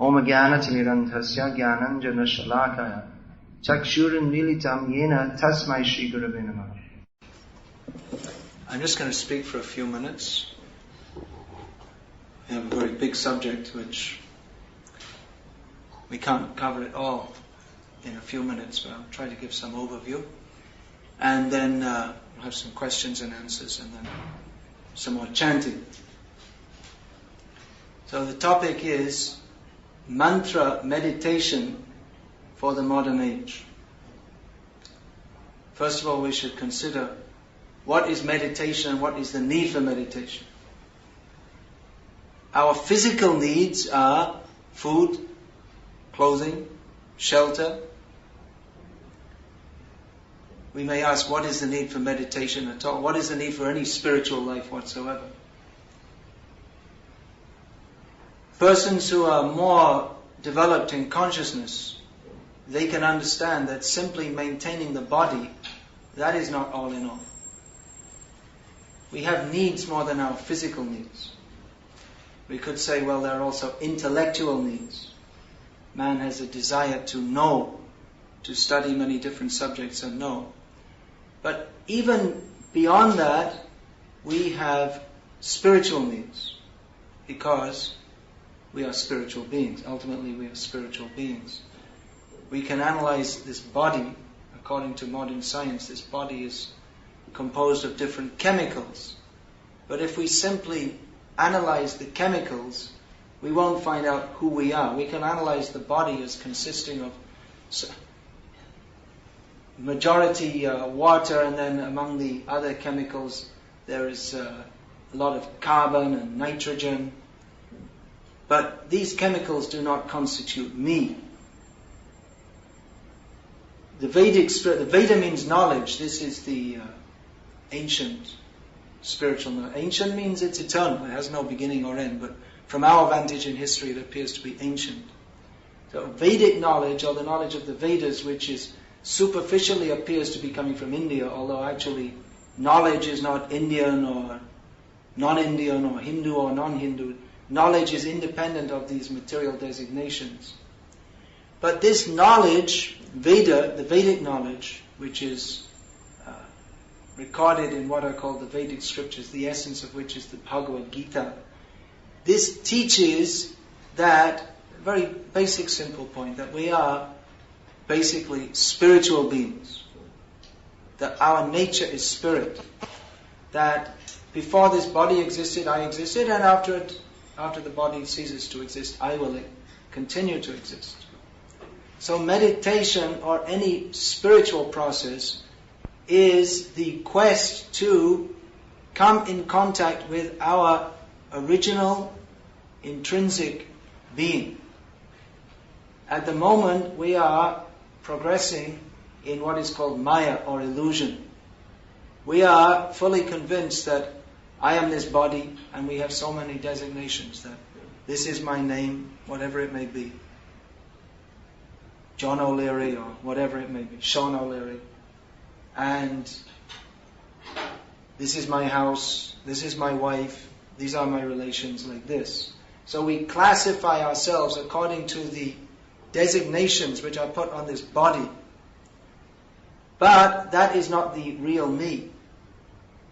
Om Jnana-timirantasya Jnananjana-shalakaya Chakshuranmilitam Yena Tasmai Shri Gurave Namah. I'm just going to speak for a few minutes. We have a very big subject which we can't cover it all in a few minutes, but I'll try to give some overview. And then we'll have some questions and answers, and then some more chanting. So the topic is mantra meditation for the modern age. First of all, we should consider what is meditation and what is the need for meditation. Our physical needs are food, clothing, shelter. We may ask, what is the need for meditation at all? What is the need for any spiritual life whatsoever? Persons who are more developed in consciousness, they can understand that simply maintaining the body, that is not all in all. We have needs more than our physical needs. We could say, well, there are also intellectual needs. Man has a desire to know, to study many different subjects and know. But even beyond that, we have spiritual needs, because we are spiritual beings. Ultimately, we are spiritual beings. We can analyze this body. According to modern science, this body is composed of different chemicals. But if we simply analyze the chemicals, we won't find out who we are. We can analyze the body as consisting of majority water, and then among the other chemicals there is a lot of carbon and nitrogen. But these chemicals do not constitute me. The Veda means knowledge. This is the ancient spiritual knowledge. Ancient means it's eternal. It has no beginning or end. But from our vantage in history, it appears to be ancient. So Vedic knowledge, or the knowledge of the Vedas, which is superficially appears to be coming from India, although actually knowledge is not Indian or non-Indian or Hindu or non-Hindu. Knowledge is independent of these material designations. But this knowledge, Veda, the Vedic knowledge, which is recorded in what are called the Vedic scriptures, the essence of which is the Bhagavad Gita, this teaches that, a very basic, simple point, that we are basically spiritual beings. That our nature is spirit. That before this body existed, I existed, and after the body ceases to exist, I will continue to exist. So meditation, or any spiritual process, is the quest to come in contact with our original, intrinsic being. At the moment, we are progressing in what is called Maya, or illusion. We are fully convinced that I am this body, and we have so many designations that this is my name, whatever it may be. John O'Leary, or whatever it may be, Sean O'Leary. And this is my house, this is my wife, these are my relations, like this. So we classify ourselves according to the designations which are put on this body. But that is not the real me.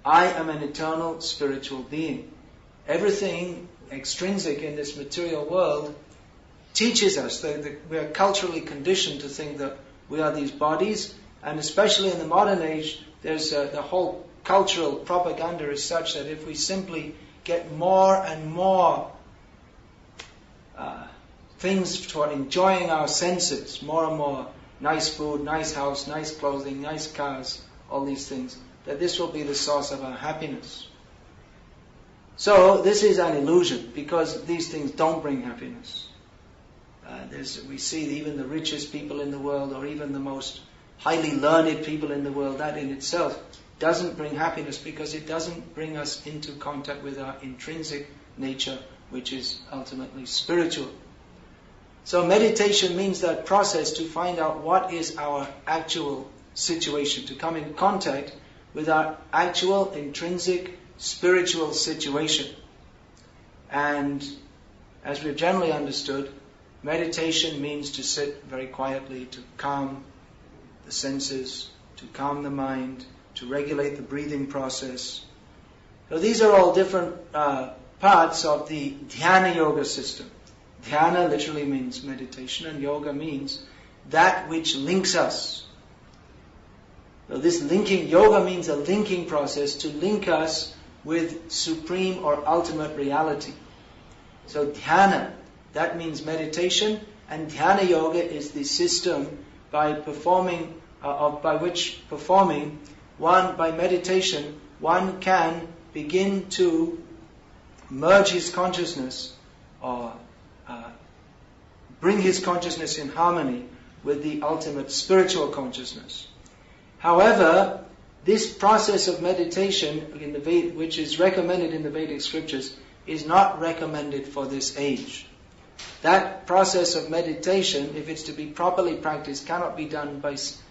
I am an eternal spiritual being. Everything extrinsic in this material world teaches us that we are culturally conditioned to think that we are these bodies, and especially in the modern age, there's the whole cultural propaganda is such that if we simply get more and more things for enjoying our senses, more and more nice food, nice house, nice clothing, nice cars, all these things, that this will be the source of our happiness. So this is an illusion, because these things don't bring happiness. We see even the richest people in the world, or even the most highly learned people in the world, that in itself doesn't bring happiness, because it doesn't bring us into contact with our intrinsic nature, which is ultimately spiritual. So meditation means that process to find out what is our actual situation, to come in contact with our actual intrinsic spiritual situation. And as we've generally understood, Meditation means to sit very quietly, to calm the senses, to calm the mind, to regulate the breathing process. So these are all different parts of the dhyana yoga system. Dhyana literally means meditation, and yoga means that which links us. So this linking, yoga means a linking process to link us with supreme or ultimate reality. So dhyana, that means meditation, and dhyana yoga is the system by meditation, one can begin to merge his consciousness or bring his consciousness in harmony with the ultimate spiritual consciousness. However, this process of meditation, which is recommended in the Vedic scriptures, is not recommended for this age. That process of meditation, if it's to be properly practiced, cannot be done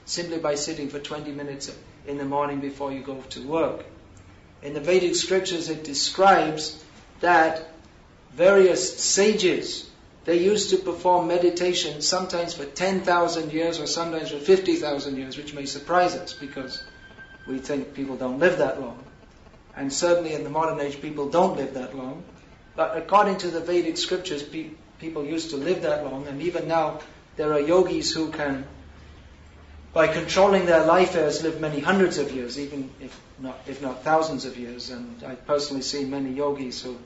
simply by sitting for 20 minutes in the morning before you go to work. In the Vedic scriptures it describes that various sages, they used to perform meditation sometimes for 10,000 years or sometimes for 50,000 years, which may surprise us because we think people don't live that long. And certainly in the modern age people don't live that long. But according to the Vedic scriptures, people used to live that long, and even now there are yogis who can, by controlling their life airs, live many hundreds of years, even if not thousands of years. And I've personally seen many yogis who,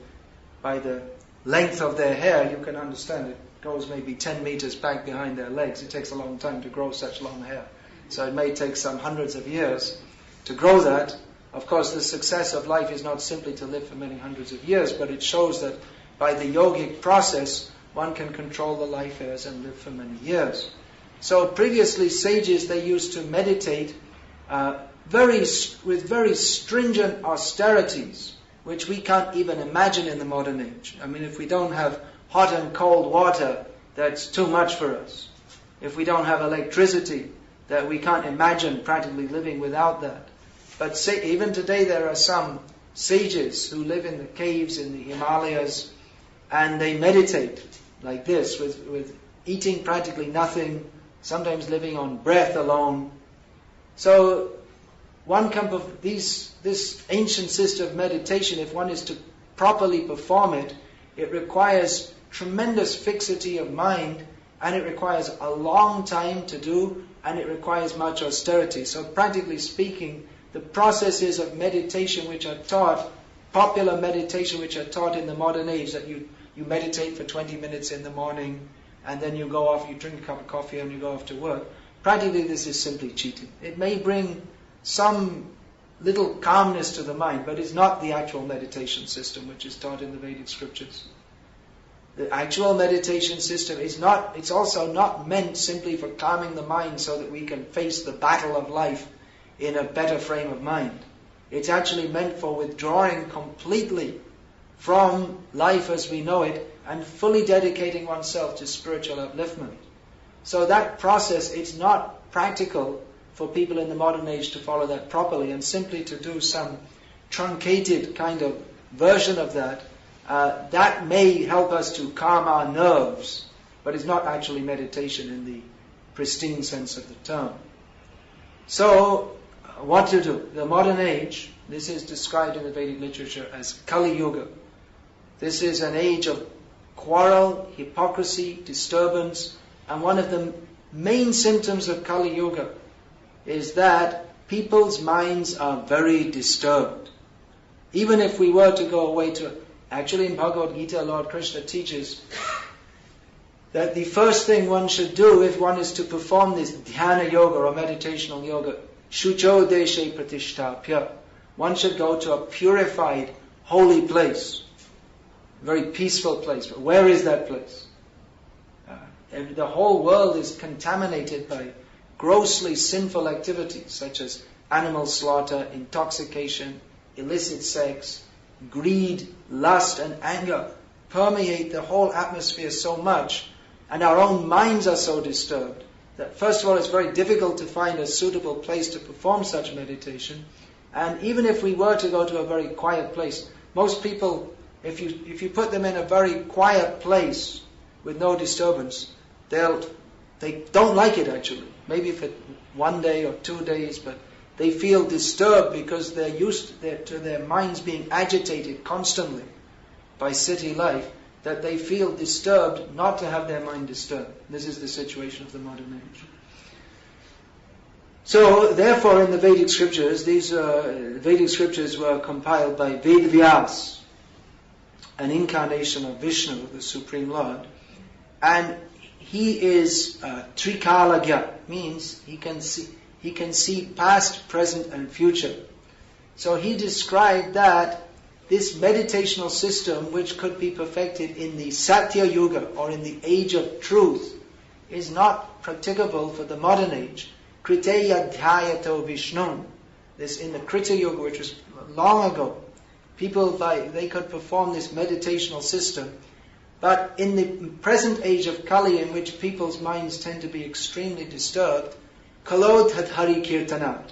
by the length of their hair, you can understand it goes maybe 10 meters back behind their legs. It takes a long time to grow such long hair. So it may take some hundreds of years to grow that. Of course, the success of life is not simply to live for many hundreds of years, but it shows that by the yogic process, one can control the life airs and live for many years. So previously, sages, they used to meditate with very stringent austerities, which we can't even imagine in the modern age. I mean, if we don't have hot and cold water, that's too much for us. If we don't have electricity, that we can't imagine practically living without that. But even today there are some sages who live in the caves in the Himalayas, and they meditate like this, with eating practically nothing, sometimes living on breath alone. So this ancient system of meditation, if one is to properly perform it, it requires tremendous fixity of mind, and it requires a long time to do, and it requires much austerity. So practically speaking, the processes of meditation which are taught, popular meditation which are taught in the modern age, that you meditate for 20 minutes in the morning, and then you go off, you drink a cup of coffee and you go off to work. Practically this is simply cheating. It may bring some little calmness to the mind, but it's not the actual meditation system which is taught in the Vedic scriptures. The actual meditation system it's also not meant simply for calming the mind so that we can face the battle of life in a better frame of mind. It's actually meant for withdrawing completely from life as we know it and fully dedicating oneself to spiritual upliftment. So that process, it's not practical for people in the modern age to follow that properly, and simply to do some truncated kind of version of that, that may help us to calm our nerves, but it's not actually meditation in the pristine sense of the term. So, what to do? The modern age, this is described in the Vedic literature as Kali Yuga. This is an age of quarrel, hypocrisy, disturbance, and one of the main symptoms of Kali Yuga is that people's minds are very disturbed. Even if we were to go away to... Actually, in Bhagavad Gita, Lord Krishna teaches that the first thing one should do if one is to perform this dhyana yoga or meditational yoga, shucho deshe pratishtapya, one should go to a purified, holy place, a very peaceful place. But where is that place? The whole world is contaminated by grossly sinful activities such as animal slaughter, intoxication, illicit sex, greed, lust and anger permeate the whole atmosphere so much, and our own minds are so disturbed that first of all it's very difficult to find a suitable place to perform such meditation. And even if we were to go to a very quiet place, most people, if you put them in a very quiet place with no disturbance, they don't like it actually. Maybe for 1 day or 2 days, but they feel disturbed because they're used to their minds being agitated constantly by city life, that they feel disturbed not to have their mind disturbed. This is the situation of the modern age. So, therefore, in the Vedic scriptures, these Vedic scriptures were compiled by Vyasa, an incarnation of Vishnu, the Supreme Lord, and he is Trikalagya, means he can see past, present, and future. So he described that this meditational system, which could be perfected in the Satya Yuga or in the age of truth, is not practicable for the modern age. Kriteya Dhyayato Vishnu. This in the Krita Yuga, which was long ago, people they could perform this meditational system. But in the present age of Kali, in which people's minds tend to be extremely disturbed, Kalodhat Hari Kirtanat,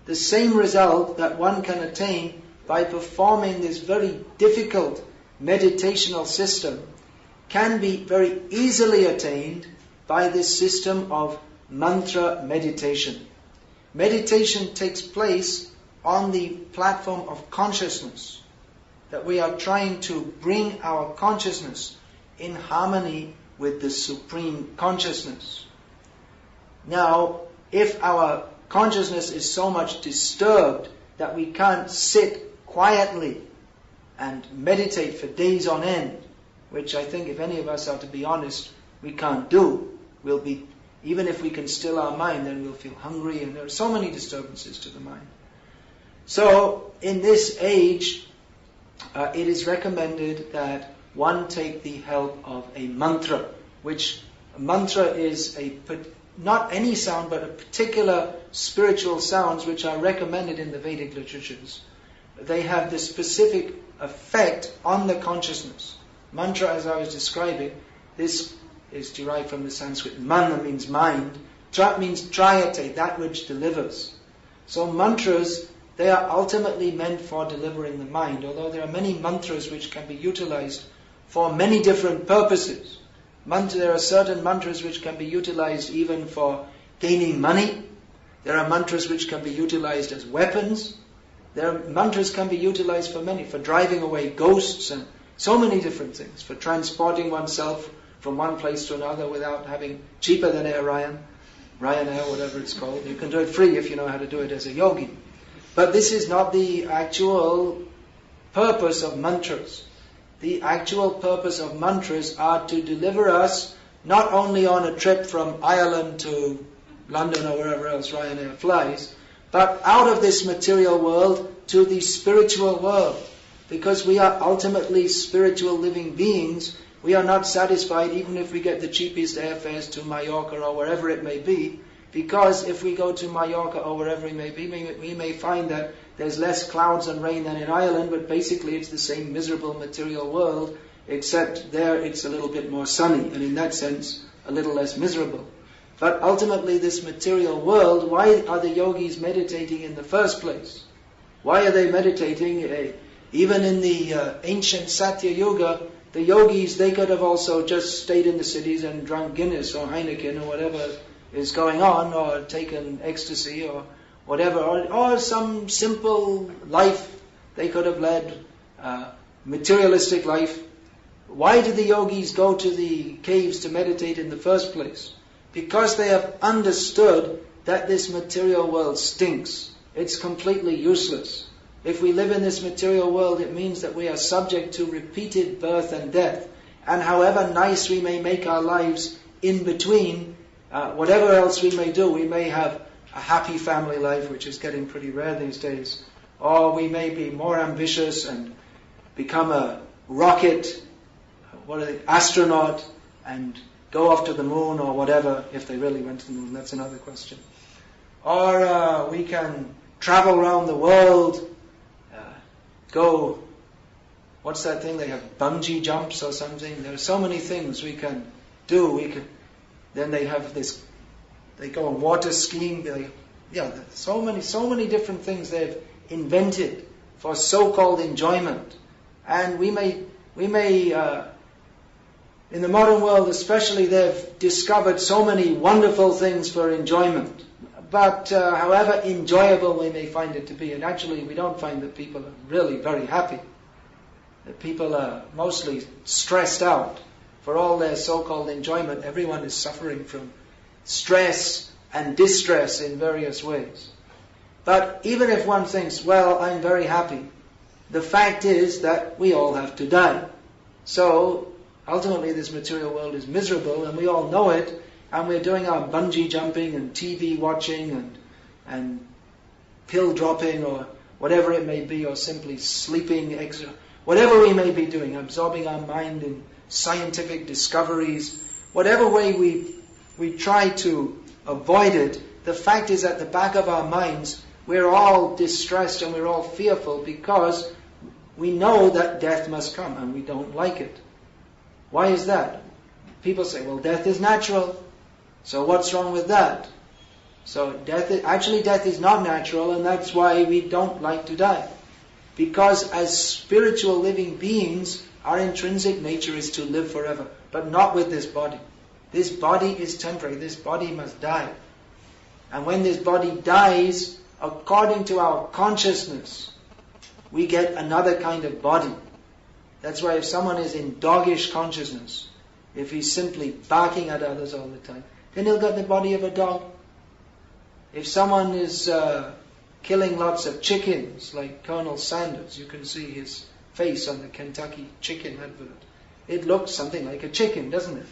the same result that one can attain by performing this very difficult meditational system can be very easily attained by this system of mantra meditation. Meditation takes place on the platform of consciousness, that we are trying to bring our consciousness in harmony with the Supreme Consciousness. Now, if our consciousness is so much disturbed that we can't sit quietly and meditate for days on end, which I think if any of us are to be honest, we can't do, even if we can still our mind, then we'll feel hungry, and there are so many disturbances to the mind. So, in this age, it is recommended that one take the help of a mantra, which a mantra is not any sound, but a particular spiritual sounds which are recommended in the Vedic literatures. They have this specific effect on the consciousness. Mantra, as I was describing, this is derived from the Sanskrit man, means mind. Tra means trayate, that which delivers. So mantras, they are ultimately meant for delivering the mind, although there are many mantras which can be utilized for many different purposes. There are certain mantras which can be utilized even for gaining money. There are mantras which can be utilized as weapons. Mantras can be utilized for driving away ghosts and so many different things, for transporting oneself from one place to another without having cheaper than Ryanair, whatever it's called. You can do it free if you know how to do it as a yogi. But this is not the actual purpose of mantras. The actual purpose of mantras are to deliver us not only on a trip from Ireland to London or wherever else Ryanair flies, but out of this material world to the spiritual world. Because we are ultimately spiritual living beings, we are not satisfied even if we get the cheapest airfares to Mallorca or wherever it may be, because if we go to Mallorca or wherever it may be, we may find that there's less clouds and rain than in Ireland, but basically it's the same miserable material world, except there it's a little bit more sunny, and in that sense, a little less miserable. But ultimately this material world, why are the yogis meditating in the first place? Why are they meditating? Even in the ancient Satya Yuga, the yogis, they could have also just stayed in the cities and drunk Guinness or Heineken or whatever is going on, or taken ecstasy or whatever, or some simple life they could have led, materialistic life. Why did the yogis go to the caves to meditate in the first place? Because they have understood that this material world stinks. It's completely useless. If we live in this material world, it means that we are subject to repeated birth and death. And however nice we may make our lives in between, whatever else we may do, we may have a happy family life, which is getting pretty rare these days. Or we may be more ambitious and become a rocket, astronaut, and go off to the moon or whatever, if they really went to the moon, that's another question. Or we can travel around the world, what's that thing, they have bungee jumps or something. There are so many things we can do. Then they have this, they go on water skiing, so many different things they've invented for so-called enjoyment. And we may In the modern world especially, they've discovered so many wonderful things for enjoyment. But however enjoyable we may find it to be, and actually we don't find that people are really very happy. That people are mostly stressed out. For all their so-called enjoyment, everyone is suffering from stress and distress in various ways. But even if one thinks, well, I'm very happy, the fact is that we all have to die. So, ultimately this material world is miserable, and we all know it, and we're doing our bungee jumping and TV watching and pill dropping or whatever it may be, or simply sleeping, whatever we may be doing, absorbing our mind in scientific discoveries, whatever way we try to avoid it, the fact is at the back of our minds we're all distressed and we're all fearful because we know that death must come and we don't like it. Why is that? People say, well, death is natural, so what's wrong with that? So death is not natural, and that's why we don't like to die. Because as spiritual living beings, our intrinsic nature is to live forever, but not with this body. This body is temporary, this body must die. And when this body dies, according to our consciousness, we get another kind of body. That's why if someone is in doggish consciousness, if he's simply barking at others all the time, then he'll get the body of a dog. If someone is killing lots of chickens, like Colonel Sanders, you can see his face on the Kentucky chicken advert. It looks something like a chicken, doesn't it?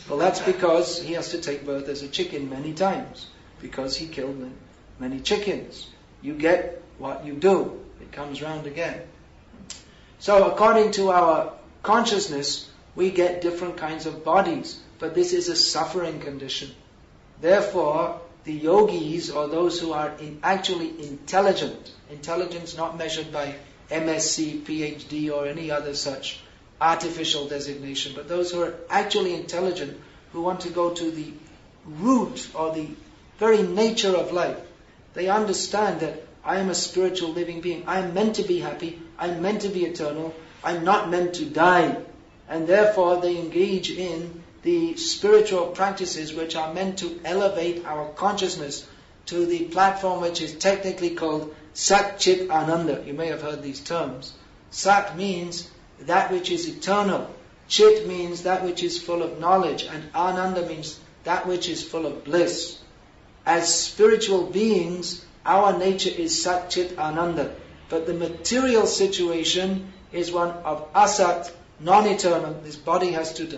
Well, that's because he has to take birth as a chicken many times, because he killed many chickens. You get what you do. It comes round again. So according to our consciousness, we get different kinds of bodies, but this is a suffering condition. Therefore, the yogis, or those who are actually intelligent, intelligence not measured by MSc, PhD, or any other such artificial designation, but those who are actually intelligent, who want to go to the root or the very nature of life, they understand that I am a spiritual living being. I am meant to be happy. I'm meant to be eternal. I'm not meant to die. And therefore they engage in the spiritual practices which are meant to elevate our consciousness to the platform which is technically called Sat Chit Ananda. You may have heard these terms. Sat means that which is eternal. Chit means that which is full of knowledge. And Ananda means that which is full of bliss. As spiritual beings, our nature is Sat Chit Ananda. But the material situation is one of Asat, non-eternal. This body has to die.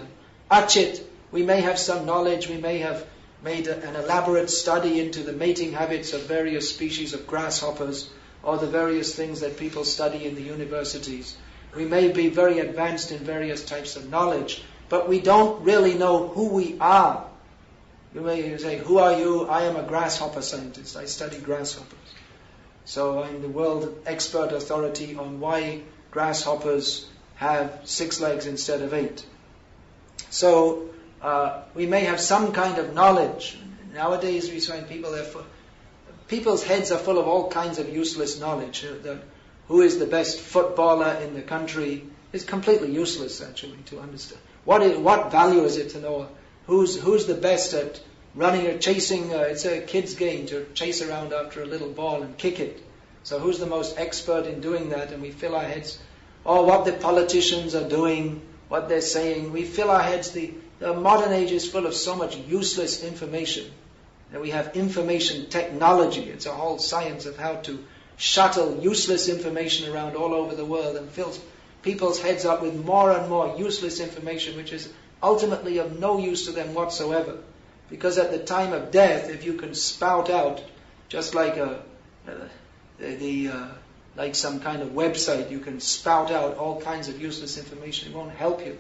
Achit, we may have some knowledge, we may have made an elaborate study into the mating habits of various species of grasshoppers, or the various things that people study in the universities. We may be very advanced in various types of knowledge, but we don't really know who we are. You may say, who are you? I am a grasshopper scientist. I study grasshoppers. So I'm the world expert authority on why grasshoppers have 6 legs instead of 8. So we may have some kind of knowledge. Nowadays we find people's heads are full of all kinds of useless knowledge. Who is the best footballer in the country is completely useless actually to understand. What value is it to know who's the best at running or chasing? It's a kid's game to chase around after a little ball and kick it. So who's the most expert in doing that? And we fill our heads, or what the politicians are doing, what they're saying. We fill our heads. The modern age is full of so much useless information. And we have information technology. It's a whole science of how to shuttle useless information around all over the world and fills people's heads up with more and more useless information, which is ultimately of no use to them whatsoever. Because at the time of death, if you can spout out, just like like some kind of website, you can spout out all kinds of useless information. It won't help you.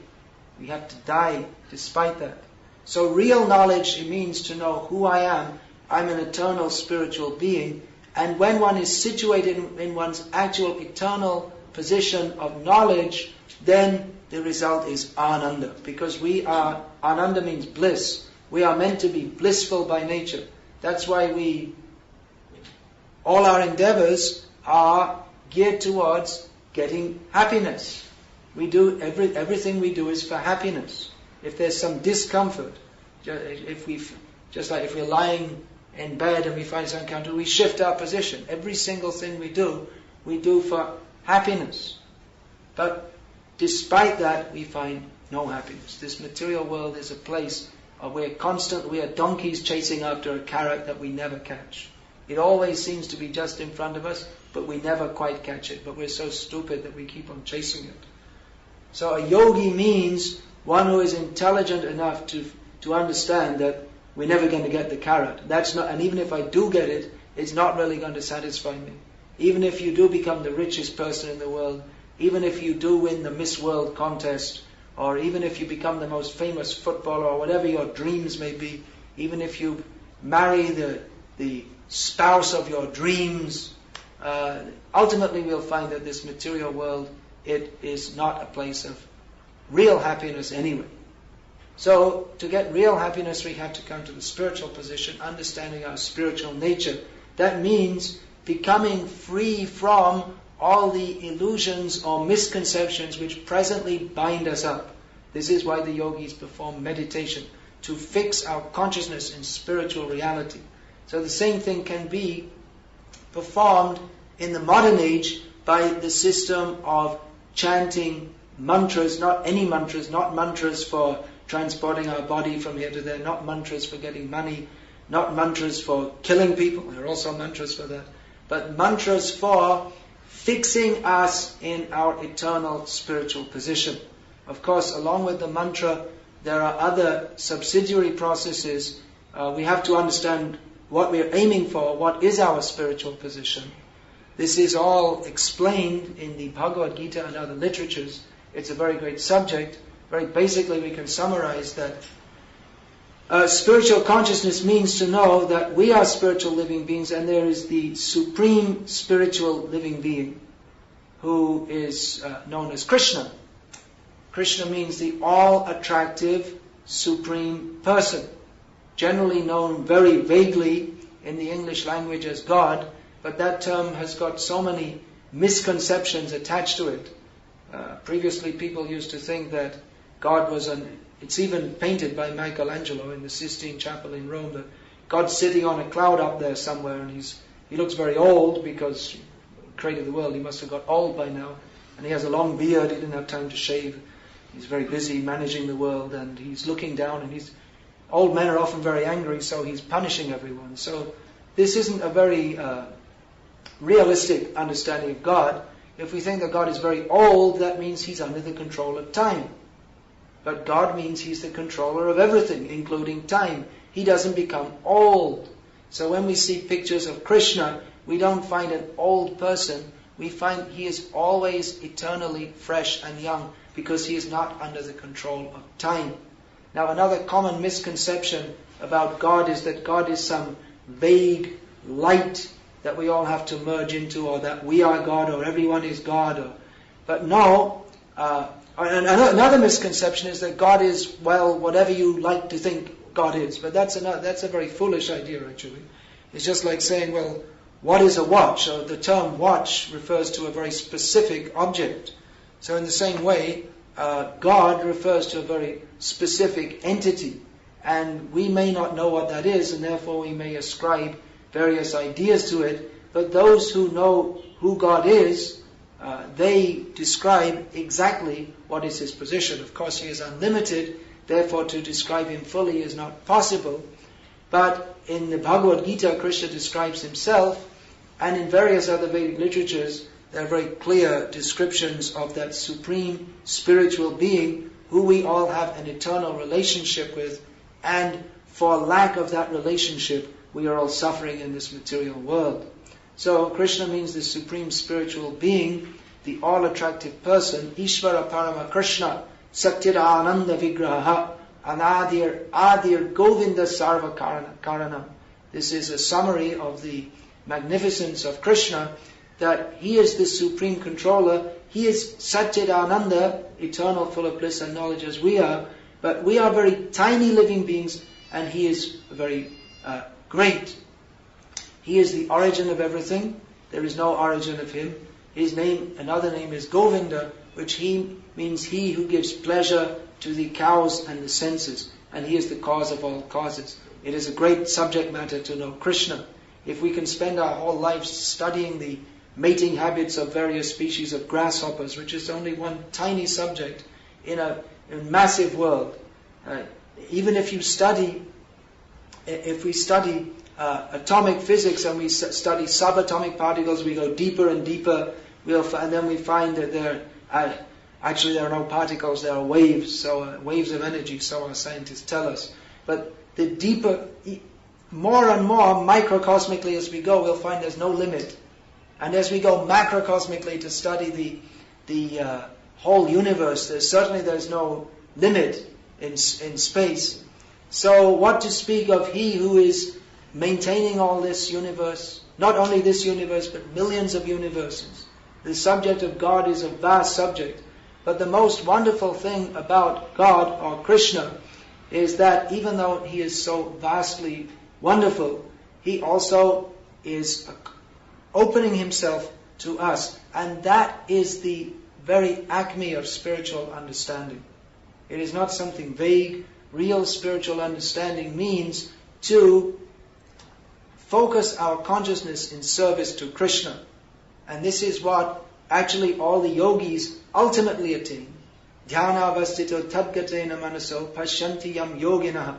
We have to die despite that. So real knowledge, it means to know who I am. I'm an eternal spiritual being. And when one is situated in one's actual eternal position of knowledge, then the result is Ananda. Because Ananda means bliss. We are meant to be blissful by nature. That's why all our endeavors are geared towards getting happiness. We do everything we do is for happiness. if there's some discomfort, if we're lying in bed and we find some uncomfortable, we shift our position. Every single thing we do for happiness. But despite that, we find no happiness. This material world is a place we are donkeys chasing after a carrot that we never catch. It always seems to be just in front of us, but we never quite catch it. But we're so stupid that we keep on chasing it. So a yogi means one who is intelligent enough to understand that we're never going to get the carrot. And even if I do get it, it's not really going to satisfy me. Even if you do become the richest person in the world, even if you do win the Miss World contest, or even if you become the most famous footballer, or whatever your dreams may be, even if you marry the spouse of your dreams, ultimately we'll find that this material world, it is not a place of real happiness anyway. So, to get real happiness, we have to come to the spiritual position, understanding our spiritual nature. That means becoming free from all the illusions or misconceptions which presently bind us up. This is why the yogis perform meditation, to fix our consciousness in spiritual reality. So the same thing can be performed in the modern age by the system of chanting mantras, not any mantras, not mantras for transporting our body from here to there, not mantras for getting money, not mantras for killing people, there are also mantras for that, but mantras for fixing us in our eternal spiritual position. Of course, along with the mantra, there are other subsidiary processes. We have to understand what we are aiming for, what is our spiritual position. This is all explained in the Bhagavad Gita and other literatures. It's a very great subject. Very basically, we can summarize that spiritual consciousness means to know that we are spiritual living beings and there is the supreme spiritual living being who is known as Krishna. Krishna means the all-attractive supreme person, generally known very vaguely in the English language as God, but that term has got so many misconceptions attached to it. Previously people used to think that God was it's even painted by Michelangelo in the Sistine Chapel in Rome, that God's sitting on a cloud up there somewhere and he looks very old because he created the world. He must have got old by now. And he has a long beard, he didn't have time to shave. He's very busy managing the world and he's looking down and old men are often very angry, so he's punishing everyone. So this isn't a very realistic understanding of God. If we think that God is very old, that means he's under the control of time. But God means he's the controller of everything, including time. He doesn't become old. So when we see pictures of Krishna, we don't find an old person. We find he is always eternally fresh and young because he is not under the control of time. Now another common misconception about God is that God is some vague light that we all have to merge into, or that we are God or everyone is God. But no, another misconception is that God is, well, whatever you like to think God is. But that's a very foolish idea actually. It's just like saying, well, what is a watch? Or the term watch refers to a very specific object. So in the same way, God refers to a very specific entity. And we may not know what that is, and therefore we may ascribe various ideas to it. But those who know who God is, they describe exactly what is his position. Of course, he is unlimited, therefore to describe him fully is not possible. But in the Bhagavad Gita, Krishna describes himself, and in various other Vedic literatures, there are very clear descriptions of that supreme spiritual being who we all have an eternal relationship with, and for lack of that relationship, we are all suffering in this material world. So Krishna means the supreme spiritual being, the all-attractive person, Ishvara Parama Krishna, Satchidananda Vigraha, Adir Govinda Sarva Karanam. This is a summary of the magnificence of Krishna, that he is the supreme controller. He is Satchidananda, eternal, full of bliss and knowledge as we are, but we are very tiny living beings, and he is very great. He is the origin of everything. There is no origin of him. His name, another name is Govinda, which means he who gives pleasure to the cows and the senses, and He is the cause of all causes. It is a great subject matter to know Krishna. If we can spend our whole lives studying the mating habits of various species of grasshoppers, which is only one tiny subject in a massive world. Even if we study atomic physics and we study subatomic particles, we go deeper and deeper, and then we find that there are no particles, there are waves, so waves of energy, so our scientists tell us. But the deeper, more and more microcosmically as we go, we'll find there's no limit. And as we go macrocosmically to study the whole universe, there's no limit in space. So what to speak of He who is maintaining all this universe, not only this universe, but millions of universes. The subject of God is a vast subject. But the most wonderful thing about God, or Krishna, is that even though He is so vastly wonderful, He also is opening Himself to us. And that is the very acme of spiritual understanding. It is not something vague. Real spiritual understanding means to focus our consciousness in service to Krishna. And this is what actually all the yogis ultimately attain. Dhyana avastito tadgatena manaso pashyanti yam yoginaha.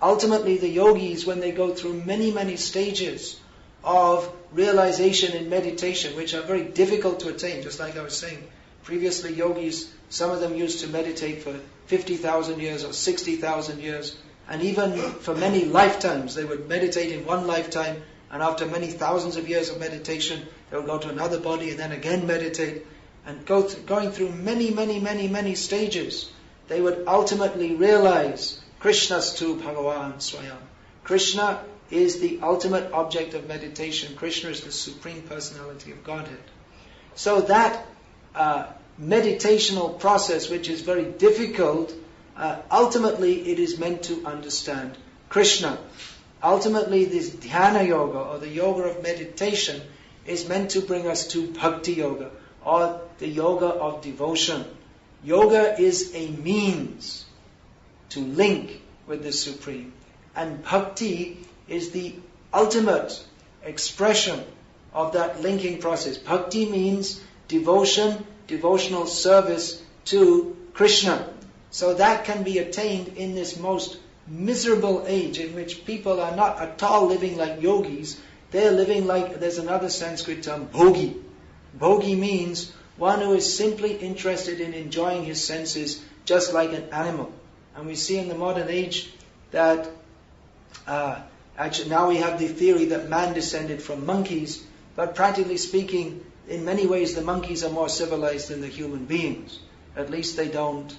Ultimately the yogis, when they go through many, many stages of realization in meditation, which are very difficult to attain, just like I was saying. Previously yogis, some of them used to meditate for 50,000 years or 60,000 years, and even for many lifetimes. They would meditate in one lifetime, and after many thousands of years of meditation, they would go to another body and then again meditate, and going through many stages. They would ultimately realize Krishnastu Bhagavan Swayam. Krishna is the ultimate object of meditation. Krishna is the Supreme Personality of Godhead. So that meditational process, which is very difficult, ultimately it is meant to understand Krishna. Ultimately this dhyana yoga, or the yoga of meditation, is meant to bring us to bhakti yoga, or the yoga of devotion. Yoga is a means to link with the Supreme. And bhakti is the ultimate expression of that linking process. Bhakti means devotion, devotional service to Krishna. So that can be attained in this most miserable age in which people are not at all living like yogis. They're living like, there's another Sanskrit term, bhogi. Bhogi means one who is simply interested in enjoying his senses just like an animal. And we see in the modern age that actually now we have the theory that man descended from monkeys, but practically speaking, in many ways the monkeys are more civilized than the human beings. At least they don't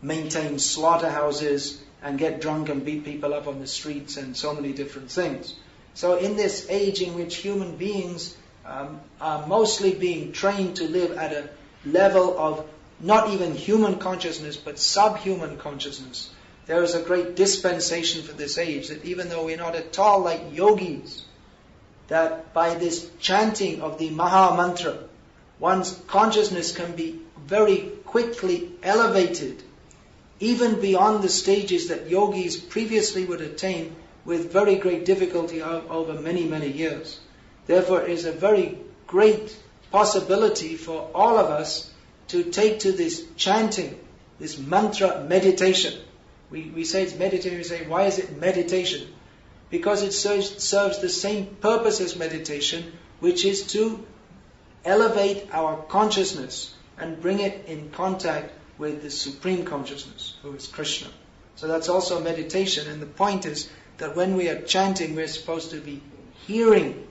maintain slaughterhouses and get drunk and beat people up on the streets and so many different things. So in this age in which human beings are mostly being trained to live at a level of not even human consciousness but subhuman consciousness, there is a great dispensation for this age, that even though we're not at all like yogis, that by this chanting of the Maha Mantra, one's consciousness can be very quickly elevated, even beyond the stages that yogis previously would attain with very great difficulty over many years. Therefore, it is a very great possibility for all of us to take to this chanting, this mantra meditation. We say it's meditation, we say, why is it meditation? Because it serves the same purpose as meditation, which is to elevate our consciousness and bring it in contact with the Supreme Consciousness, who is Krishna. So that's also meditation, and the point is that when we are chanting, we're supposed to be hearing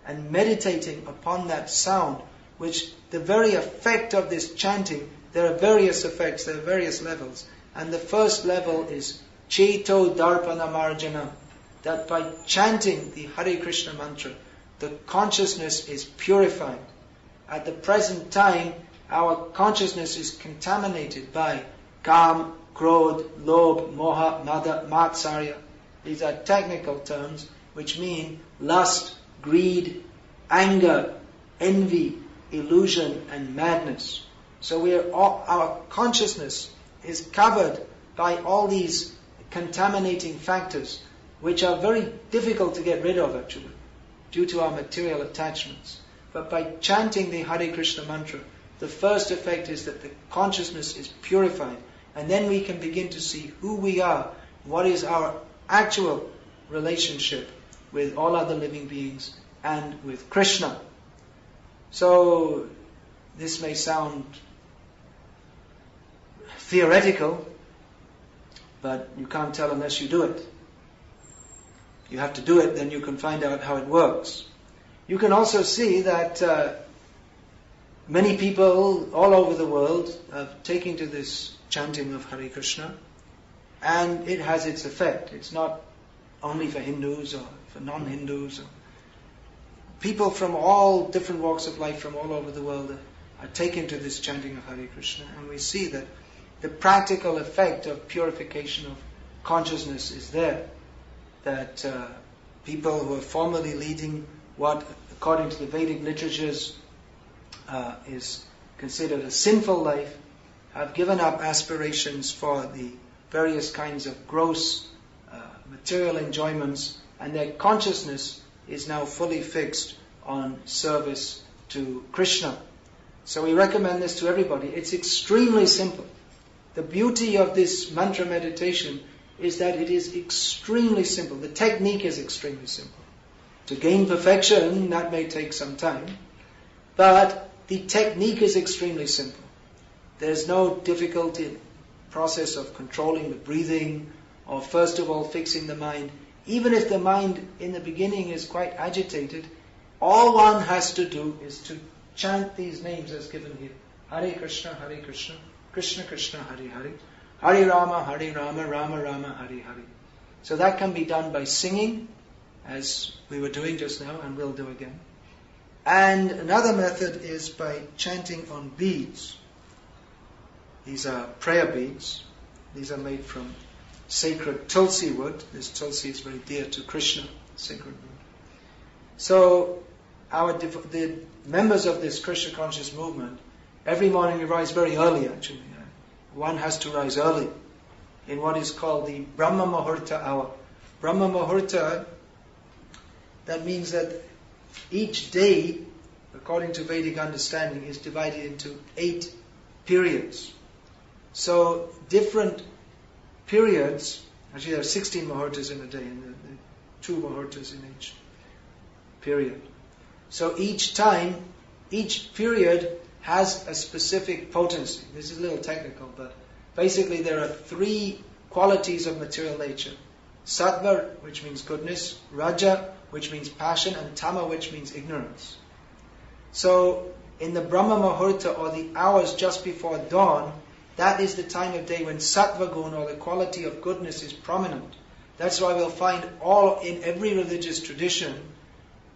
and meditating upon that sound, which the very effect of this chanting, there are various effects, there are various levels. And the first level is Cheto Darpana Marjana, that by chanting the Hare Krishna mantra, the consciousness is purified. At the present time, our consciousness is contaminated by Kam, Krodh, Lobh, Moha, Mada, Matsarya. These are technical terms which mean lust, greed, anger, envy, illusion and madness. So our consciousness is covered by all these contaminating factors, which are very difficult to get rid of actually, due to our material attachments. But by chanting the Hare Krishna mantra, the first effect is that the consciousness is purified, and then we can begin to see who we are, what is our actual relationship with all other living beings and with Krishna. So, this may sound theoretical, but you can't tell unless you do it. You have to do it, then you can find out how it works. You can also see that many people all over the world are taking to this chanting of Hare Krishna, and it has its effect. It's not only for Hindus or for non-Hindus. People from all different walks of life from all over the world are taken to this chanting of Hare Krishna, and we see that the practical effect of purification of consciousness is there. That people who are formerly leading what, according to the Vedic literatures, is considered a sinful life, have given up aspirations for the various kinds of gross material enjoyments, and their consciousness is now fully fixed on service to Krishna. So we recommend this to everybody. It's extremely simple. The beauty of this mantra meditation is that it is extremely simple. The technique is extremely simple. To gain perfection, that may take some time, but the technique is extremely simple. There's no difficulty process of controlling the breathing, or first of all fixing the mind. Even if the mind in the beginning is quite agitated, all one has to do is to chant these names as given here. Hare Krishna, Krishna Krishna, Hare Hare, Hare Rama, Rama Rama, Hare Hare. So that can be done by singing, as we were doing just now and will do again. And another method is by chanting on beads. These are prayer beads. These are made from sacred tulsi wood. This tulsi is very dear to Krishna, sacred wood. So the members of this Krishna conscious movement, every morning we rise very early actually. One has to rise early in what is called the Brahma Muhurta hour. Brahma Muhurta, that means that each day, according to Vedic understanding, is divided into 8 periods. So different periods, actually there are 16 muhurtas in a day, and 2 muhurtas in each period. So each time, each period has a specific potency. This is a little technical, but basically there are 3 qualities of material nature. Sattva, which means goodness, Raja, which means passion, and Tama, which means ignorance. So in the Brahma Muhurta, or the hours just before dawn, that is the time of day when Sattva Gun, or the quality of goodness, is prominent. That's why we'll find in every religious tradition,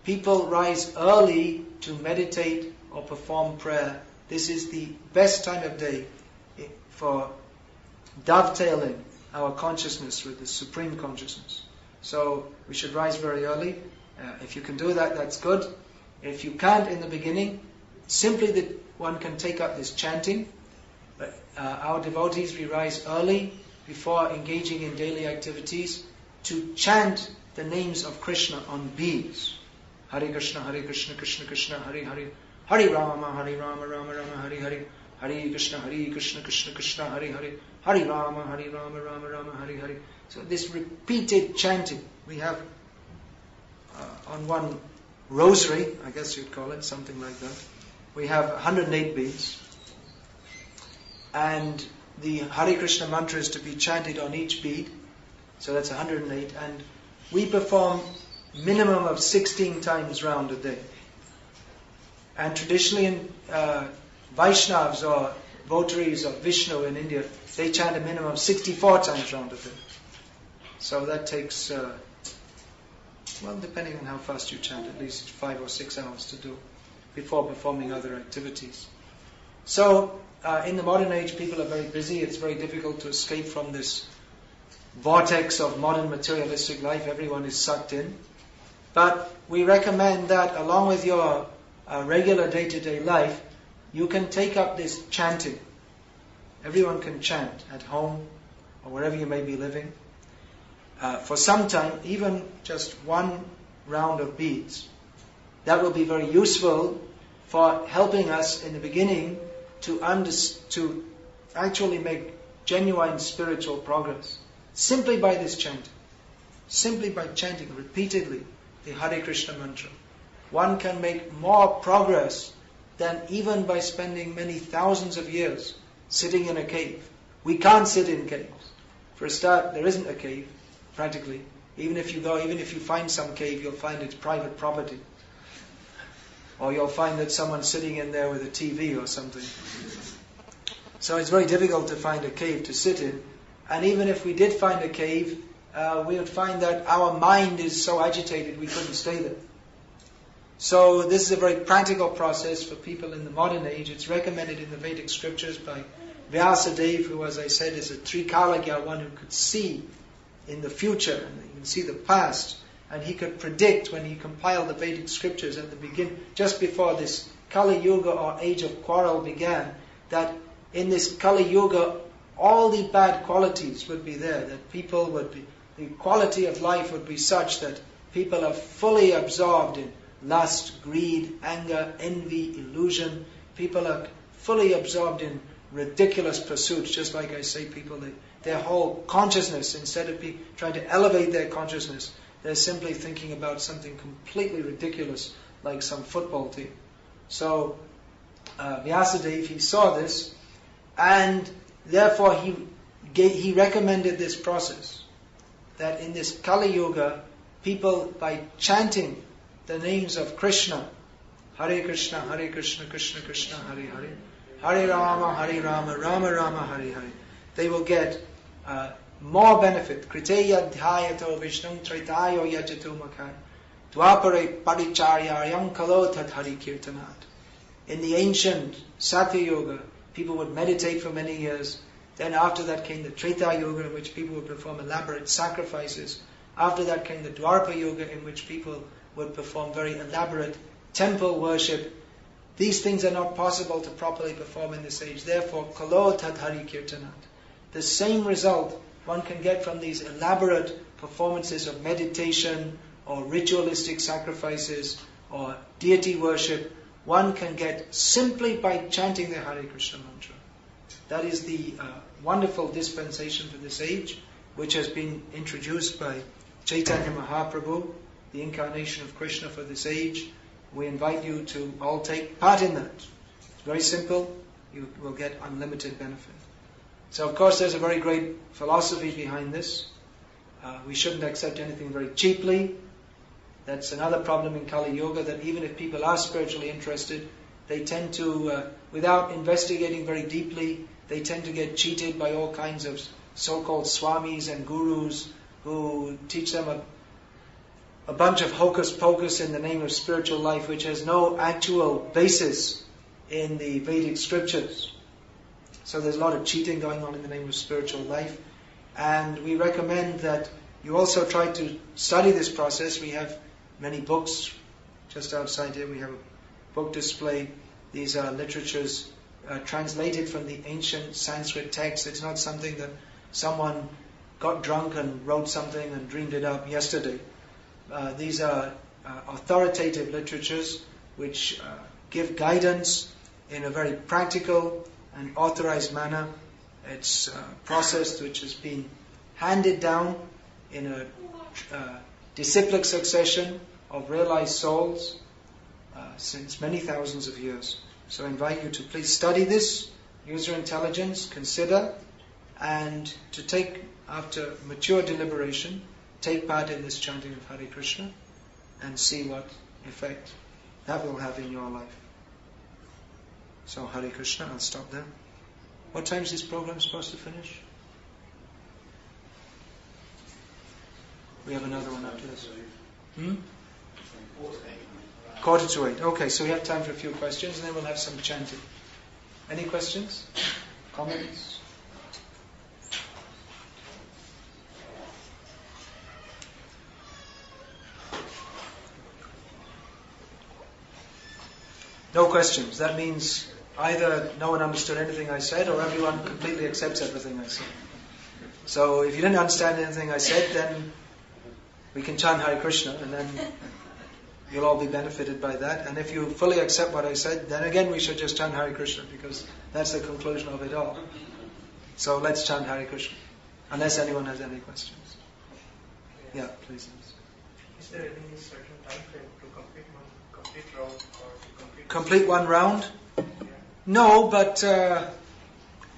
people rise early to meditate or perform prayer. This is the best time of day for dovetailing our consciousness with the Supreme Consciousness. So we should rise very early. If you can do that, that's good. If you can't in the beginning, simply one can take up this chanting. Our devotees, we rise early before engaging in daily activities to chant the names of Krishna on beads. Hare Krishna, Krishna Krishna, Hare Hare, Hare Rama, Rama Rama, Hare Hare, Hare Krishna, Krishna Krishna, Hare Hare, Hare Rama, Rama Rama, Hare Hare. So this repeated chanting, we have on one rosary, I guess you'd call it, something like that, we have 108 beads. And the Hare Krishna mantra is to be chanted on each bead. So that's 108. And we perform minimum of 16 times round a day. And traditionally in Vaishnavas or votaries of Vishnu in India, they chant a minimum of 64 times round a day. So that takes, depending on how fast you chant, at least 5 or 6 hours to do before performing other activities. So in the modern age, people are very busy. It's very difficult to escape from this vortex of modern materialistic life. Everyone is sucked in. But we recommend that along with your regular day-to-day life, you can take up this chanting. Everyone can chant at home or wherever you may be living. For some time, even just one round of beads. That will be very useful for helping us in the beginning to actually make genuine spiritual progress. Simply by this chanting. Simply by chanting repeatedly the Hare Krishna mantra. One can make more progress than even by spending many thousands of years sitting in a cave. We can't sit in caves. For a start, there isn't a cave, practically. Even if you find some cave, you'll find it's private property. Or you'll find that someone's sitting in there with a TV or something. So it's very difficult to find a cave to sit in. And even if we did find a cave, we would find that our mind is so agitated we couldn't stay there. So this is a very practical process for people in the modern age. It's recommended in the Vedic scriptures by Vikasa, who, as I said, is a Trikalagya, one who could see in the future and he can see the past. And he could predict when he compiled the Vedic scriptures at the beginning, just before this Kali Yuga or age of quarrel began, that in this Kali Yuga all the bad qualities would be there, that people would be, the quality of life would be such that people are fully absorbed in lust, greed, anger, envy, illusion. People are fully absorbed in ridiculous pursuits, just like I say, people, their whole consciousness, instead of trying to elevate their consciousness, they're simply thinking about something completely ridiculous, like some football team. So, Vyasadeva, he saw this, and therefore he recommended this process, that in this Kali Yuga, people, by chanting the names of Krishna, Hare Krishna, Krishna Krishna, Hare Hare, Hare Rama, Rama Rama, Hare Hare, they will get more benefit. Kriteya dhyato Vishnum Traitayo yajato makai Dwapare paricharyayam kalo tat hari kirtanat. In the ancient Satya Yoga, people would meditate for many years. Then after that came the Treta Yoga, in which people would perform elaborate sacrifices. After that came the Dwapara Yoga, in which people would perform very elaborate temple worship. These things are not possible to properly perform in this age. Therefore, kalo tat hari kirtanat. The same result one can get from these elaborate performances of meditation or ritualistic sacrifices or deity worship, one can get simply by chanting the Hare Krishna mantra. That is the wonderful dispensation for this age, which has been introduced by Chaitanya Mahaprabhu, the incarnation of Krishna for this age. We invite you to all take part in that. It's very simple. You will get unlimited benefit. So of course there's a very great philosophy behind this. We shouldn't accept anything very cheaply. That's another problem in Kali Yuga, that even if people are spiritually interested, they tend to, without investigating very deeply, they tend to get cheated by all kinds of so-called swamis and gurus who teach them a bunch of hocus pocus in the name of spiritual life, which has no actual basis in the Vedic scriptures. So there's a lot of cheating going on in the name of spiritual life. And we recommend that you also try to study this process. We have many books. Just outside here we have a book display. These are literatures translated from the ancient Sanskrit texts. It's not something that someone got drunk and wrote something and dreamed it up yesterday. These are authoritative literatures which give guidance in a very practical and authorized manner. It's a process which has been handed down in a disciplic succession of realized souls since many thousands of years. So I invite you to please study this, use your intelligence, consider, and to take, after mature deliberation, take part in this chanting of Hare Krishna and see what effect that will have in your life. So Hare Krishna, I'll stop there. What time is this program supposed to finish? We have another one after this. 7:45. Okay, so we have time for a few questions and then we'll have some chanting. Any questions? Comments? No questions. That means either no one understood anything I said or everyone completely accepts everything I said. So if you didn't understand anything I said, then we can chant Hare Krishna and then you'll all be benefited by that. And if you fully accept what I said, then again we should just chant Hare Krishna because that's the conclusion of it all. So let's chant Hare Krishna. Unless anyone has any questions. Yeah, please. Is there any certain time frame to complete one complete round or to complete one round? Yeah. No, but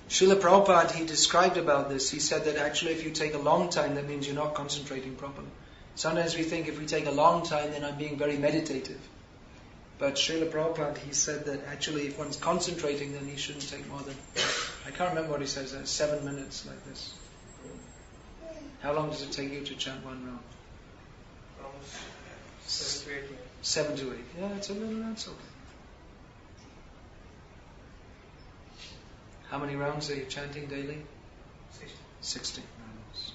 Srila Prabhupada, he described about this. He said that actually if you take a long time, that means you're not concentrating properly. Sometimes we think if we take a long time, then I'm being very meditative. But Srila Prabhupada, he said that actually if one's concentrating, then he shouldn't take more than, I can't remember what he says, 7 minutes like this. How long does it take you to chant one round? Almost 7 to 8 minutes. 7 to 8. Yeah, that's okay. How many rounds are you chanting daily? 16 rounds.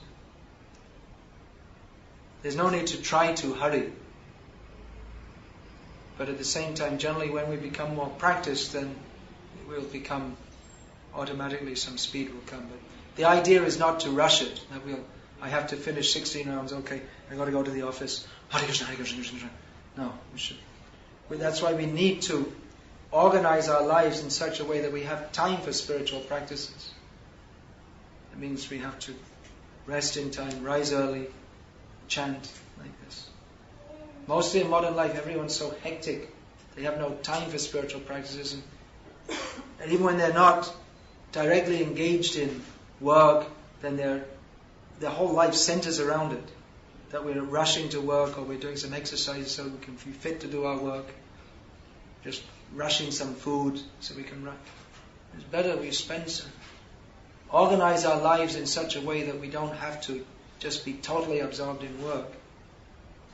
There's no need to try to hurry. But at the same time, generally when we become more practiced, then it will become automatically some speed will come. But the idea is not to rush it. That I have to finish 16 rounds. Okay, I got to go to the office. Hare Krishna, Hare Krishna, Krishna, Krishna. No, we should. That's why we need to organize our lives in such a way that we have time for spiritual practices. It means we have to rest in time, rise early, chant like this. Mostly in modern life, everyone's so hectic. They have no time for spiritual practices. And even when they're not directly engaged in work, then their whole life centers around it. That we're rushing to work or we're doing some exercise so we can be fit to do our work. Just rushing some food so we can run. It's better we organize our lives in such a way that we don't have to just be totally absorbed in work.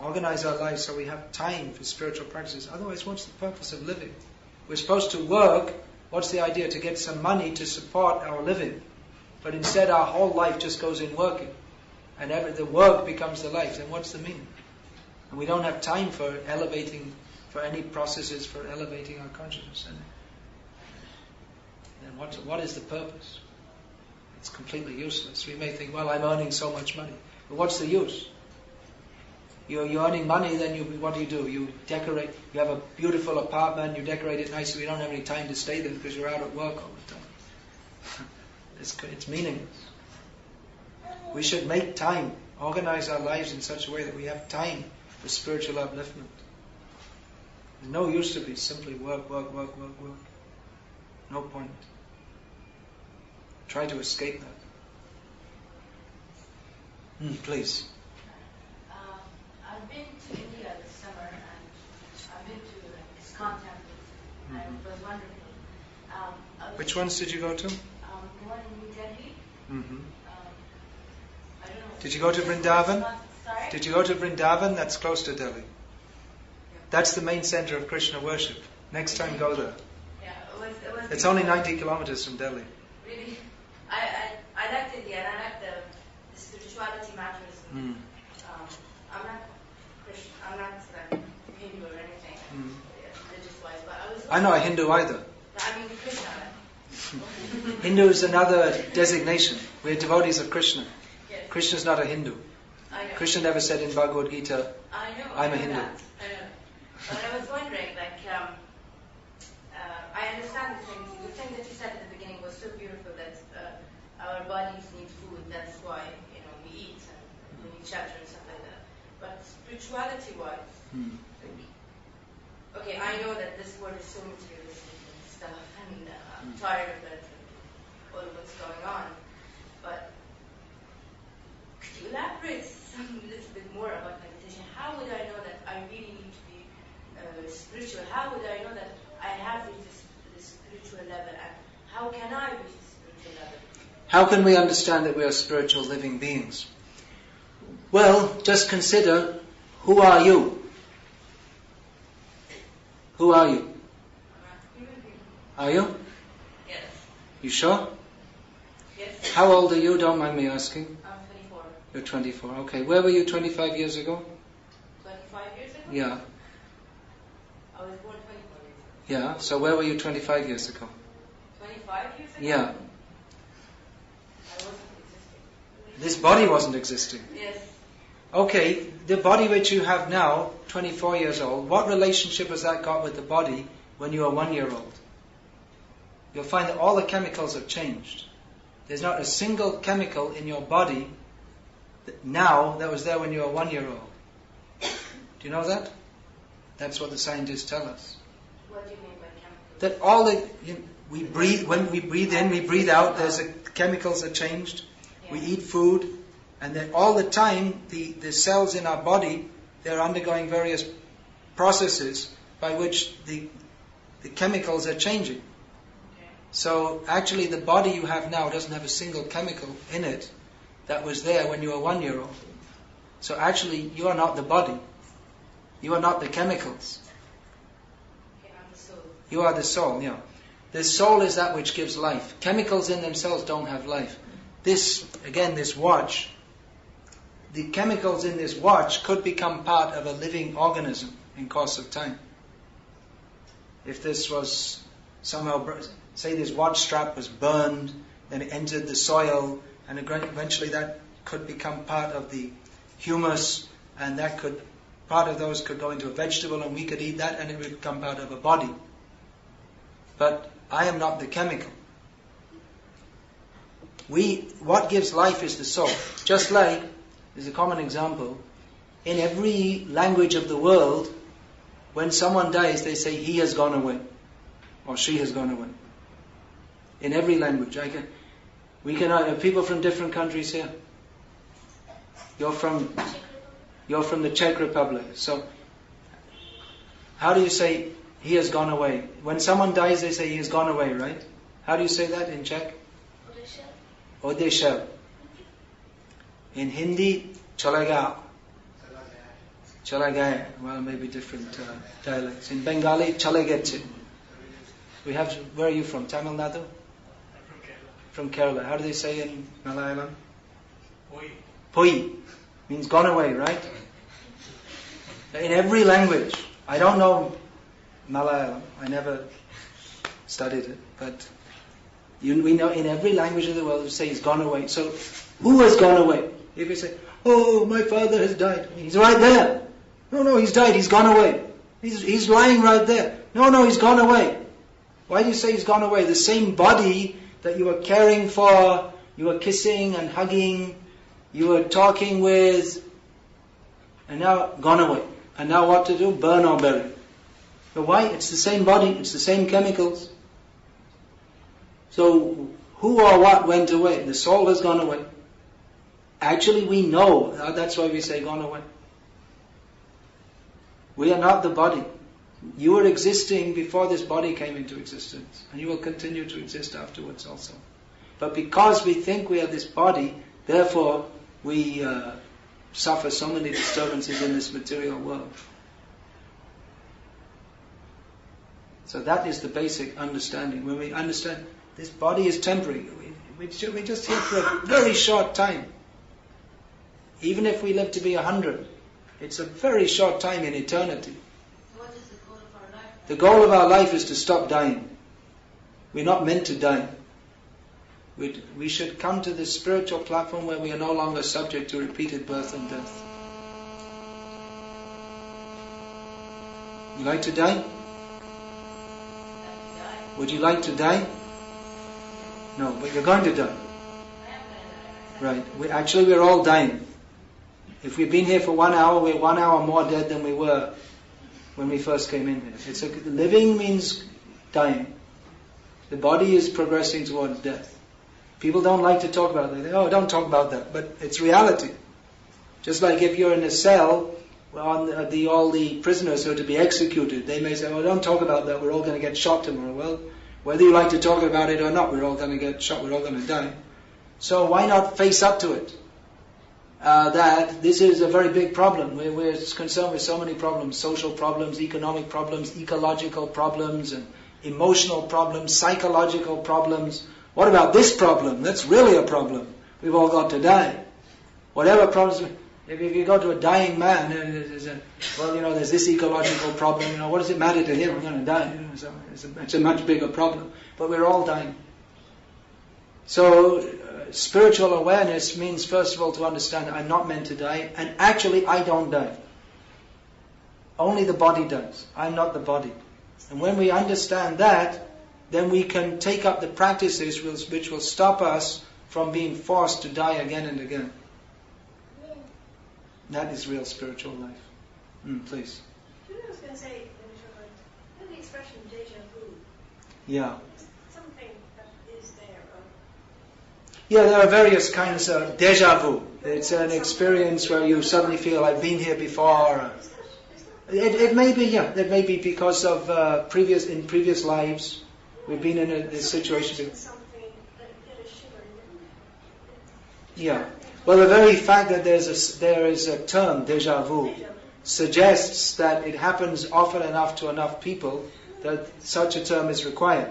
Organize our lives so we have time for spiritual practices. Otherwise, what's the purpose of living? We're supposed to work. What's the idea? To get some money to support our living. But instead our whole life just goes in working. And the work becomes the life. Then what's the meaning? And we don't have time for any processes for elevating our consciousness. And then what is the purpose? It's completely useless. We may think, well, I'm earning so much money. But what's the use? You're earning money, then what do? You decorate, you have a beautiful apartment, you decorate it nicely, you don't have any time to stay there because you're out at work all the time. It's meaningless. We should make time, organize our lives in such a way that we have time for spiritual upliftment. There's no use to be simply work. No point. Try to escape that. Please. I've been to India this summer and I've been to ISKCON temples and it was wonderful. Which ones did you go to? The one in New Delhi. I don't know. Did you go to Vrindavan? Sorry? Did you go to Vrindavan? That's close to Delhi. That's the main center of Krishna worship. Next time go there. Yeah, it was it's only 90 kilometers from Delhi. Really? I liked India and I liked the spirituality matters. I'm not like Hindu or anything, religious-wise, but I was... I'm not a Hindu either. I mean Krishna. Hindu is another designation. We're devotees of Krishna. Yes. Krishna is not a Hindu. I know. Krishna never said in Bhagavad Gita, I'm a Hindu. I know. But I was wondering, I understand the thing that you said at the beginning was so beautiful that our bodies need food, that's why, we eat and we need shelter and stuff like that. But spirituality-wise, okay, I know that this world is so materialistic and stuff, and I'm tired of it, and all of what's going on. But could you elaborate a little bit more about meditation? How would I know that I really need to be spiritual? How would I know that I have reached this spiritual level? And how can I reach this spiritual level? How can we understand that we are spiritual living beings? Well, just consider, who are you? Who are you? Are you? Yes. You sure? Yes. How old are you? Don't mind me asking. I'm 24. You're 24. Okay. Where were you 25 years ago? 25 years ago? Yeah. I was born 24 years Yeah, so where were you 25 years ago? 25 years ago? Yeah. I wasn't existing. This body wasn't existing. Yes. Okay, the body which you have now, 24 years old, what relationship has that got with the body when you are 1 year old? You'll find that all the chemicals have changed. There's not a single chemical in your body now that was there when you were 1 year old. Do you know that? That's what the scientists tell us. What do you mean by chemicals? That all the we breathe, when we breathe in, we breathe out. There's chemicals are changed. Yeah. We eat food, and then all the time the cells in our body, they're undergoing various processes by which the chemicals are changing. Okay. So actually, the body you have now doesn't have a single chemical in it that was there when you were 1 year old. So actually, you are not the body. You are not the chemicals. Okay, I'm the soul. You are the soul, yeah. The soul is that which gives life. Chemicals in themselves don't have life. This watch, the chemicals in this watch could become part of a living organism in course of time. If this was somehow, say this watch strap was burned, then it entered the soil, and eventually that could become part of the humus, and part of those could go into a vegetable, and we could eat that, and it would become part of a body. But I am not the chemical. What gives life is the soul. Just like, there's a common example, in every language of the world, when someone dies, they say, he has gone away, or she has gone away. In every language. People from different countries here. You're from the Czech Republic. So, how do you say, he has gone away? When someone dies, they say, he has gone away, right? How do you say that in Czech? Odešel. In Hindi, chala gaya. Chala gaya. Well, maybe different dialects. In Bengali, chale geche. Where are you from? Tamil Nadu? I'm from Kerala. From Kerala. How do they say in Malayalam? Oi. Poi. Means gone away, right? In every language. I don't know Malayalam. I never studied it. But we know in every language of the world we say he's gone away. So, who has gone away? If we say, oh, my father has died. He's right there. No, he's died. He's gone away. He's lying right there. No, he's gone away. Why do you say he's gone away? The same body that you were caring for, you were kissing and hugging, you were talking with, and now gone away. And now what to do? Burn or bury. But why? It's the same body, it's the same chemicals. So, who or what went away? The soul has gone away. Actually, we know. That's why we say gone away. We are not the body. You were existing before this body came into existence. And you will continue to exist afterwards also. But because we think we are this body, therefore we suffer so many disturbances in this material world. So that is the basic understanding. When we understand this body is temporary, we're just here for a very short time. Even if we live to be 100, it's a very short time in eternity. What is the goal of our life? The goal of our life is to stop dying. We're not meant to die. We should come to this spiritual platform where we are no longer subject to repeated birth and death. You like to die? Would you like to die? No, but you're going to die. Right. We're all dying. If we've been here for 1 hour, we're 1 hour more dead than we were when we first came in here. Living means dying. The body is progressing towards death. People don't like to talk about that. Oh, don't talk about that. But it's reality. Just like if you're in a cell, all the prisoners who are to be executed, they may say, oh, don't talk about that, we're all going to get shot tomorrow. Well, whether you like to talk about it or not, we're all going to get shot, we're all going to die. So why not face up to it? That this is a very big problem. We're concerned with so many problems, social problems, economic problems, ecological problems, and emotional problems, psychological problems. What about this problem? That's really a problem. We've all got to die. Whatever problems, If you go to a dying man, there's this ecological problem. What does it matter to him? We're going to die. So it's a much bigger problem. But we're all dying. So spiritual awareness means, first of all, to understand I'm not meant to die, and actually I don't die. Only the body dies. I'm not the body. And when we understand that, then we can take up the practices which will stop us from being forced to die again and again. That is real spiritual life. Please. I was going to say, the expression déjà vu. Yeah. Is something that is there. Yeah, there are various kinds of déjà vu. It's an experience where you suddenly feel I've been here before. It may be, yeah. It may be because of previous lives. We've been in this situation. Yeah. Well, the very fact that there is a term, déjà vu, suggests that it happens often enough to enough people that such a term is required.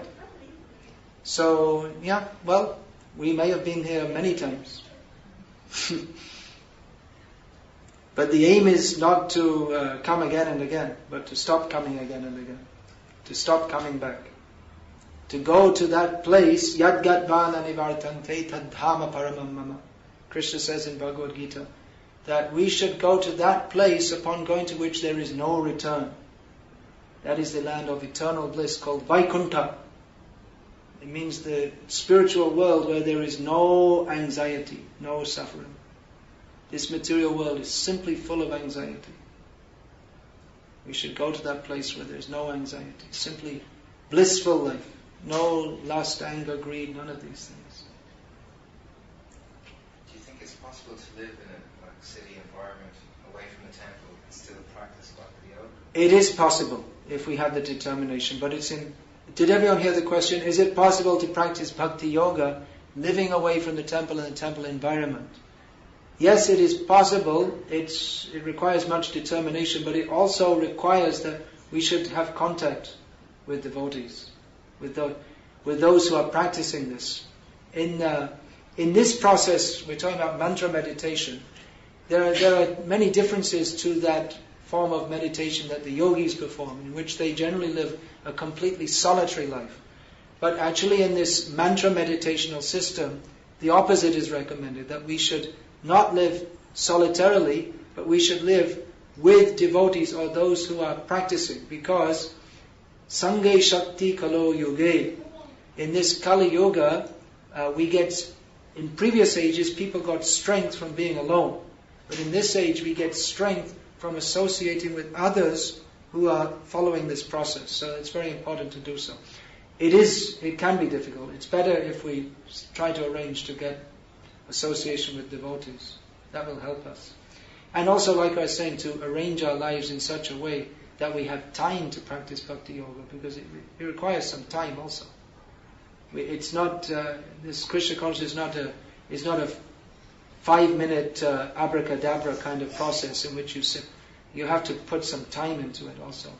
So, yeah, well, we may have been here many times. But the aim is not to come again and again, but to stop coming again and again. To stop coming back. To go to that place, yad gadvana nivartante tadhama paramam mama. Krishna says in Bhagavad Gita that we should go to that place upon going to which there is no return. That is the land of eternal bliss called Vaikuntha. It means the spiritual world where there is no anxiety, no suffering. This material world is simply full of anxiety. We should go to that place where there is no anxiety, simply blissful life, no lust, anger, greed, none of these things. It's possible to live in a city environment away from the temple and still practice Bhakti Yoga? It is possible if we have the determination, but it's in... Did everyone hear the question? Is it possible to practice Bhakti Yoga living away from the temple and the temple environment? Yes, it is possible. It requires much determination, but it also requires that we should have contact with devotees, with those who are practicing this. In this process, we're talking about mantra meditation. There are many differences to that form of meditation that the yogis perform, in which they generally live a completely solitary life. But actually in this mantra meditational system, the opposite is recommended, that we should not live solitarily, but we should live with devotees or those who are practicing, because Sange Shakti Kalo Yoge. In this Kali Yoga, in previous ages, people got strength from being alone. But in this age, we get strength from associating with others who are following this process. So it's very important to do so. It can be difficult. It's better if we try to arrange to get association with devotees. That will help us. And also, like I was saying, to arrange our lives in such a way that we have time to practice Bhakti Yoga, because it requires some time also. It's not this Krishna consciousness is not a 5-minute abracadabra kind of process in which you sit. You have to put some time into it also.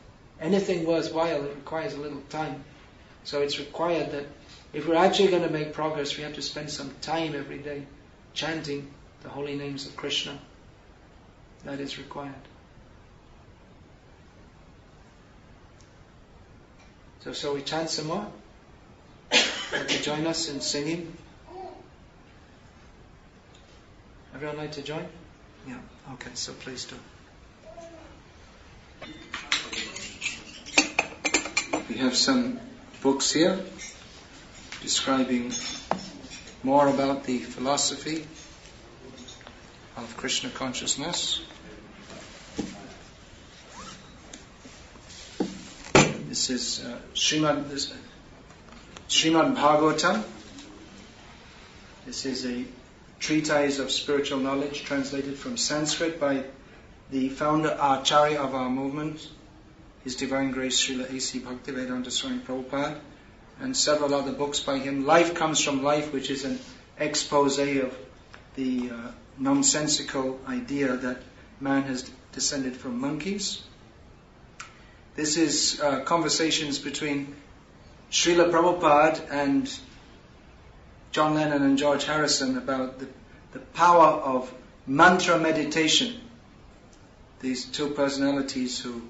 Anything worthwhile, it requires a little time. So it's required that if we're actually going to make progress, we have to spend some time every day chanting the holy names of Krishna. That is required. So shall we chant some more? Would you join us in singing? Everyone like to join? Yeah. Okay, so please do. We have some books here describing more about the philosophy of Krishna consciousness. This is Srimad Bhagavatam. This is a treatise of spiritual knowledge translated from Sanskrit by the founder Acharya of our movement, His Divine Grace Srila A.C. Bhaktivedanta Swami Prabhupada, and several other books by him. Life Comes from Life, which is an expose of the nonsensical idea that man has descended from monkeys. This is conversations between Srila Prabhupada and John Lennon and George Harrison about the power of mantra meditation. These two personalities who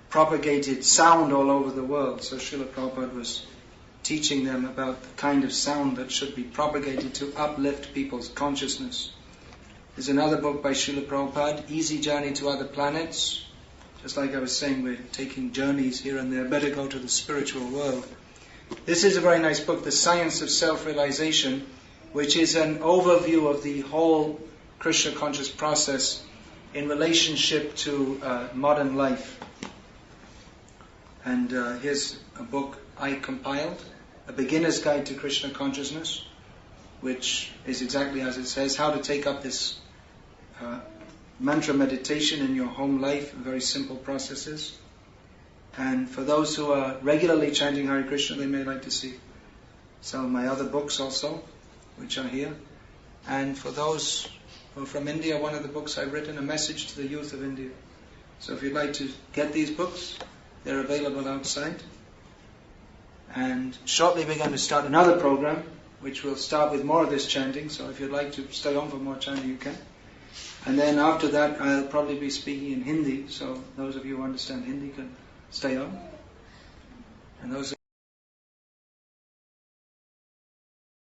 propagated sound all over the world. So Srila Prabhupada was teaching them about the kind of sound that should be propagated to uplift people's consciousness. There's another book by Srila Prabhupada, Easy Journey to Other Planets. Just like I was saying, we're taking journeys here and there. Better go to the spiritual world. This is a very nice book, The Science of Self-Realization, which is an overview of the whole Krishna conscious process in relationship to modern life. And here's a book I compiled, A Beginner's Guide to Krishna Consciousness, which is exactly as it says, how to take up this mantra meditation in your home life, very simple processes. And for those who are regularly chanting Hare Krishna, they may like to see some of my other books also, which are here. And for those who are from India, one of the books I've written, A Message to the Youth of India. So if you'd like to get these books, they're available outside. And shortly we're going to start another program, which will start with more of this chanting. So if you'd like to stay on for more chanting, you can. And then after that, I'll probably be speaking in Hindi. So those of you who understand Hindi can stay on. And those